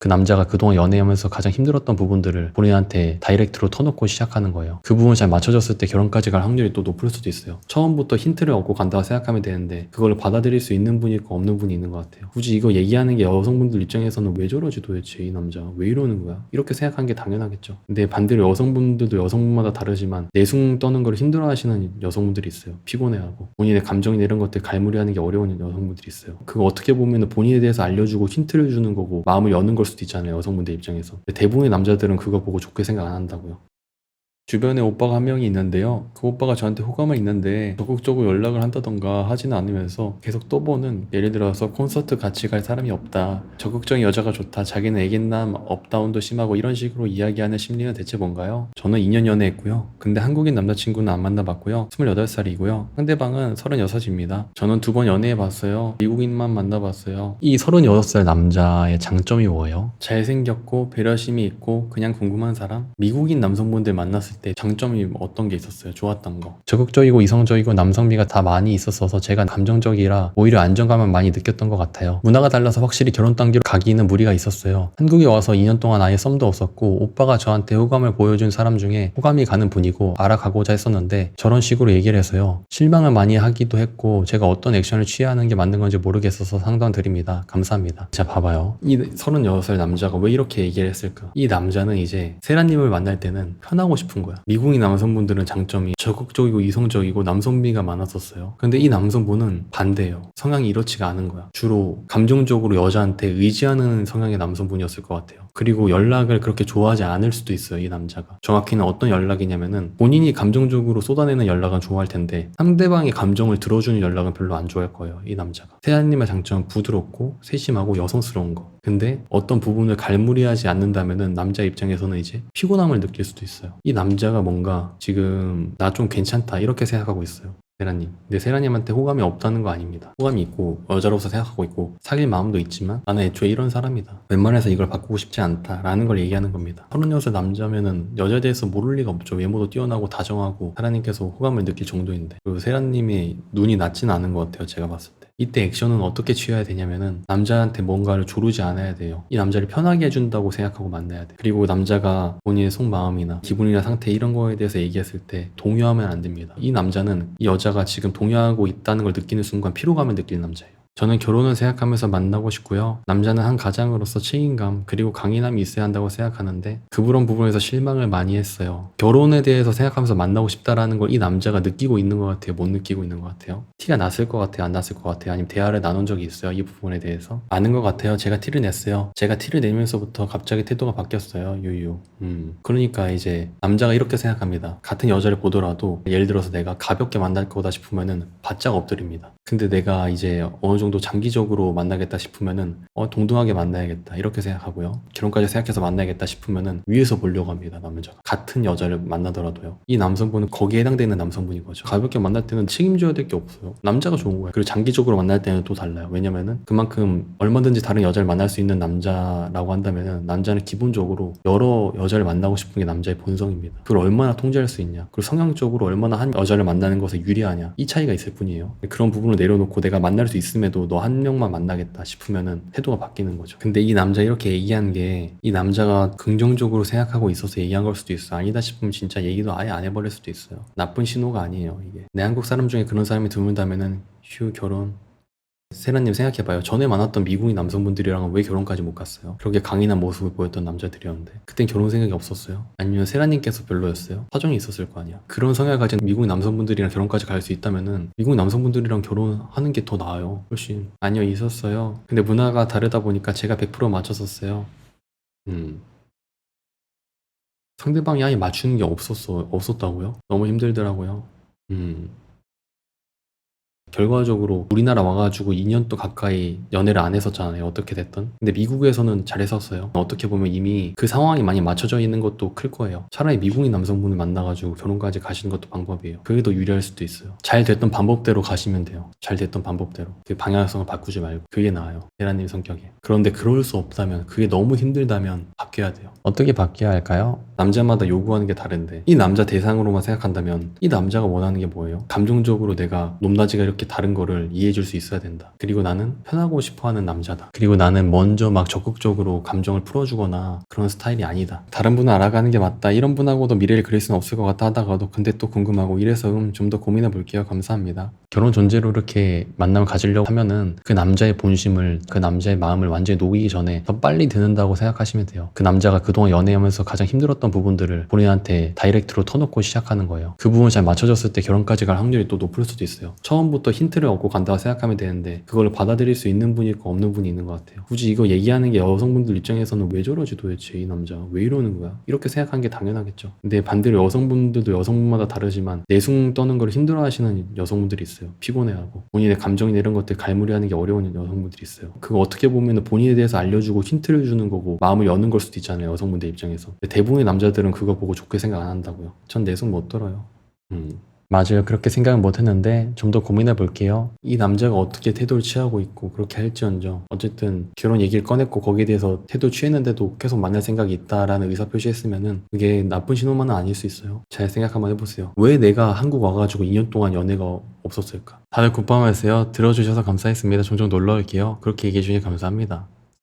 그 남자가 그동안 연애하면서 가장 힘들었던 부분들을 본인한테 다이렉트로 터놓고 시작하는 거예요. 그 부분이 잘 맞춰졌을 때 결혼까지 갈 확률이 또 높을 수도 있어요. 처음부터 힌트를 얻고 간다고 생각하면 되는데 그걸 받아들일 수 있는 분이 있고 없는 분이 있는 것 같아요. 굳이 이거 얘기하는 게 여성분들 입장에서는 왜 저러지 도대체 이 남자 왜 이러는 거야? 이렇게 생각한 게 당연하겠죠. 근데 반대로 여성분들도 여성분마다 다르지만 내숭 떠는 걸 힘들어하시는 여성분들이 있어요. 피곤해하고 본인의 감정이나 이런 것들 갈무리하는 게 어려운 여성분들이 있어요. 그거 어떻게 보면 본인에 대해서 알려주고 힌트를 주는 거고 마음을 여는 걸 수도 있잖아요. 여성분들 입장에서. 근데 대부분의 남자들은 그거 보고 좋게 생각 안 한다고요. 주변에 오빠가 한 명이 있는데요. 그 오빠가 저한테 호감은 있는데 적극적으로 연락을 한다던가 하지는 않으면서 계속 떠보는, 예를 들어서 콘서트 같이 갈 사람이 없다, 적극적인 여자가 좋다, 자기는 애견남 업다운도 심하고 이런 식으로 이야기하는 심리는 대체 뭔가요? 저는 2년 연애했고요. 근데 한국인 남자친구는 안 만나봤고요. 28살이고요. 상대방은 36입니다. 저는 2번 연애해봤어요. 미국인만 만나봤어요. 이 36살 남자의 장점이 뭐예요? 잘생겼고 배려심이 있고 그냥 궁금한 사람? 미국인 남성분들 만났을 때 장점이 어떤 게 있었어요? 좋았던 거. 적극적이고 이성적이고 남성미가 다 많이 있었어서 제가 감정적이라 오히려 안정감을 많이 느꼈던 것 같아요. 문화가 달라서 확실히 결혼 단계로 가기는 무리가 있었어요. 한국에 와서 2년 동안 아예 썸도 없었고 오빠가 저한테 호감을 보여준 사람 중에 호감이 가는 분이고 알아가고자 했었는데 저런 식으로 얘기를 해서요. 실망을 많이 하기도 했고 제가 어떤 액션을 취해야 하는 게 맞는 건지 모르겠어서 상담 드립니다. 감사합니다. 자, 봐봐요. 이 36살 남자가 왜 이렇게 얘기를 했을까? 이 남자는 이제 세라님을 만날 때는 편하고 싶은 거야. 미국인 남성분들은 장점이 적극적이고 이성적이고 남성미가 많았었어요. 근데 이 남성분은 반대예요. 성향이 이렇지가 않은 거야. 주로 감정적으로 여자한테 의지하는 성향의 남성분이었을 것 같아요. 그리고 연락을 그렇게 좋아하지 않을 수도 있어요. 이 남자가. 정확히는 어떤 연락이냐면은 본인이 감정적으로 쏟아내는 연락은 좋아할 텐데 상대방의 감정을 들어주는 연락은 별로 안 좋아할 거예요. 이 남자가. 세아님의 장점은 부드럽고 세심하고 여성스러운 거. 근데 어떤 부분을 갈무리하지 않는다면은 남자 입장에서는 이제 피곤함을 느낄 수도 있어요. 이 남자가 뭔가 지금 나 좀 괜찮다 이렇게 생각하고 있어요. 세라님. 근데 세라님한테 호감이 없다는 거 아닙니다. 호감이 있고 여자로서 생각하고 있고 사귈 마음도 있지만 나는 애초에 이런 사람이다. 웬만해서 이걸 바꾸고 싶지 않다라는 걸 얘기하는 겁니다. 36살 남자면은 여자에 대해서 모를 리가 없죠. 외모도 뛰어나고 다정하고 세라님께서 호감을 느낄 정도인데, 그리고 세라님이 눈이 낮지는 않은 것 같아요. 제가 봤을 때. 이때 액션은 어떻게 취해야 되냐면은 남자한테 뭔가를 조르지 않아야 돼요. 이 남자를 편하게 해준다고 생각하고 만나야 돼. 그리고 남자가 본인의 속마음이나 기분이나 상태 이런 거에 대해서 얘기했을 때 동요하면 안 됩니다. 이 남자는 이 여자가 지금 동요하고 있다는 걸 느끼는 순간 피로감을 느끼는 남자예요. 저는 결혼을 생각하면서 만나고 싶고요. 남자는 한 가장으로서 책임감 그리고 강인함이 있어야 한다고 생각하는데 그런 부분에서 실망을 많이 했어요. 결혼에 대해서 생각하면서 만나고 싶다라는 걸 이 남자가 느끼고 있는 것 같아요? 못 느끼고 있는 것 같아요? 티가 났을 것 같아요? 안 났을 것 같아요? 아니면 대화를 나눈 적이 있어요? 이 부분에 대해서? 아는 것 같아요. 제가 티를 냈어요. 제가 티를 내면서부터 갑자기 태도가 바뀌었어요. 유유. 그러니까 이제 남자가 이렇게 생각합니다. 같은 여자를 보더라도 예를 들어서 내가 가볍게 만날 거다 싶으면은 바짝 엎드립니다. 근데 내가 이제 어느 정도 장기적으로 만나겠다 싶으면은 동등하게 만나야겠다 이렇게 생각하고요. 결혼까지 생각해서 만나야겠다 싶으면은 위에서 보려고 합니다. 남자가. 같은 여자를 만나더라도요. 이 남성분은 거기에 해당되는 남성분인 거죠. 가볍게 만날 때는 책임져야 될 게 없어요. 남자가 좋은 거예요. 그리고 장기적으로 만날 때는 또 달라요. 왜냐면은 그만큼 얼마든지 다른 여자를 만날 수 있는 남자라고 한다면은 남자는 기본적으로 여러 여자를 만나고 싶은 게 남자의 본성입니다. 그걸 얼마나 통제할 수 있냐, 그리고 성향적으로 얼마나 한 여자를 만나는 것에 유리하냐, 이 차이가 있을 뿐이에요. 그런 부분을 내려놓고 내가 만날 수 있음에도 너 한 명만 만나겠다 싶으면은 태도가 바뀌는 거죠. 근데 이 남자 이렇게 얘기한 게 이 남자가 긍정적으로 생각하고 있어서 얘기한 걸 수도 있어. 아니다 싶으면 진짜 얘기도 아예 안 해버릴 수도 있어요. 나쁜 신호가 아니에요 이게. 내 한국 사람 중에 그런 사람이 드문다면은 휴 결혼. 세라님 생각해봐요. 전에 만났던 미국인 남성분들이랑은 왜 결혼까지 못 갔어요? 그렇게 강인한 모습을 보였던 남자들이었는데 그땐 결혼 생각이 없었어요? 아니면 세라님께서 별로였어요? 사정이 있었을 거 아니야. 그런 성향을 가진 미국인 남성분들이랑 결혼까지 갈 수 있다면은 미국인 남성분들이랑 결혼하는 게 더 나아요. 훨씬. 아니요, 있었어요. 근데 문화가 다르다 보니까 제가 100% 맞췄었어요. 상대방이 아예 맞추는 게 없었다고요? 너무 힘들더라고요. 결과적으로 우리나라 와가지고 2년 또 가까이 연애를 안 했었잖아요. 어떻게 됐든. 근데 미국에서는 잘했었어요. 어떻게 보면 이미 그 상황이 많이 맞춰져 있는 것도 클 거예요. 차라리 미국인 남성분을 만나가지고 결혼까지 가시는 것도 방법이에요. 그게 더 유리할 수도 있어요. 잘 됐던 방법대로 가시면 돼요. 잘 됐던 방법대로. 그 방향성을 바꾸지 말고. 그게 나아요. 세라님 성격에. 그런데 그럴 수 없다면, 그게 너무 힘들다면 바뀌어야 돼요. 어떻게 바뀌어야 할까요? 남자마다 요구하는 게 다른데 이 남자 대상으로만 생각한다면 이 남자가 원하는 게 뭐예요? 감정적으로 내가 높낮이가 이렇게 다른 거를 이해해 줄 수 있어야 된다. 그리고 나는 편하고 싶어하는 남자다. 그리고 나는 먼저 막 적극적으로 감정을 풀어주거나 그런 스타일이 아니다. 다른 분을 알아가는 게 맞다. 이런 분하고도 미래를 그릴 수는 없을 것 같다 하다가도 근데 또 궁금하고 이래서 좀 더 고민해 볼게요. 감사합니다. 결혼 전제로 이렇게 만남을 가지려고 하면은 그 남자의 본심을, 그 남자의 마음을 완전히 녹이기 전에 더 빨리 듣는다고 생각하시면 돼요. 그 남자가 그동안 연애하면서 가장 힘들었던 부분들을 본인한테 다이렉트로 터놓고 시작하는 거예요. 그 부분을 잘 맞춰줬을 때 결혼까지 갈 확률이 또 높을 수도 있어요. 처음부터 힌트를 얻고 간다고 생각하면 되는데 그걸 받아들일 수 있는 분이 있고 없는 분이 있는 것 같아요. 굳이 이거 얘기하는 게 여성분들 입장에서는 왜 저러지 도대체 이 남자 왜 이러는 거야? 이렇게 생각하는 게 당연하겠죠. 근데 반대로 여성분들도 여성분마다 다르지만 내숭 떠는 걸 힘들어하시는 여성분들이 있어요. 피곤해하고 본인의 감정이나 이런 것들 갈무리하는 게 어려운 여성분들이 있어요. 그거 어떻게 보면 본인에 대해서 알려주고 힌트를 주는 거고 마음을 여는 걸 수도 있잖아요. 여성분들 입장에서. 근데 대부분의 남자들은 그거 보고 좋게 생각 안 한다고요. 전 내숭 못 들어요. 맞아요. 그렇게 생각은 못 했는데 좀 더 고민해 볼게요. 이 남자가 어떻게 태도를 취하고 있고 그렇게 할지언정 어쨌든 결혼 얘기를 꺼냈고 거기에 대해서 태도 취했는데도 계속 만날 생각이 있다라는 의사표시 했으면은 그게 나쁜 신호만은 아닐 수 있어요. 잘 생각 한번 해보세요. 왜 내가 한국 와가지고 2년 동안 연애가 없었을까? 다들 굿밤 하세요. 들어주셔서 감사했습니다. 종종 놀러 올게요. 그렇게 얘기해 주니 감사합니다.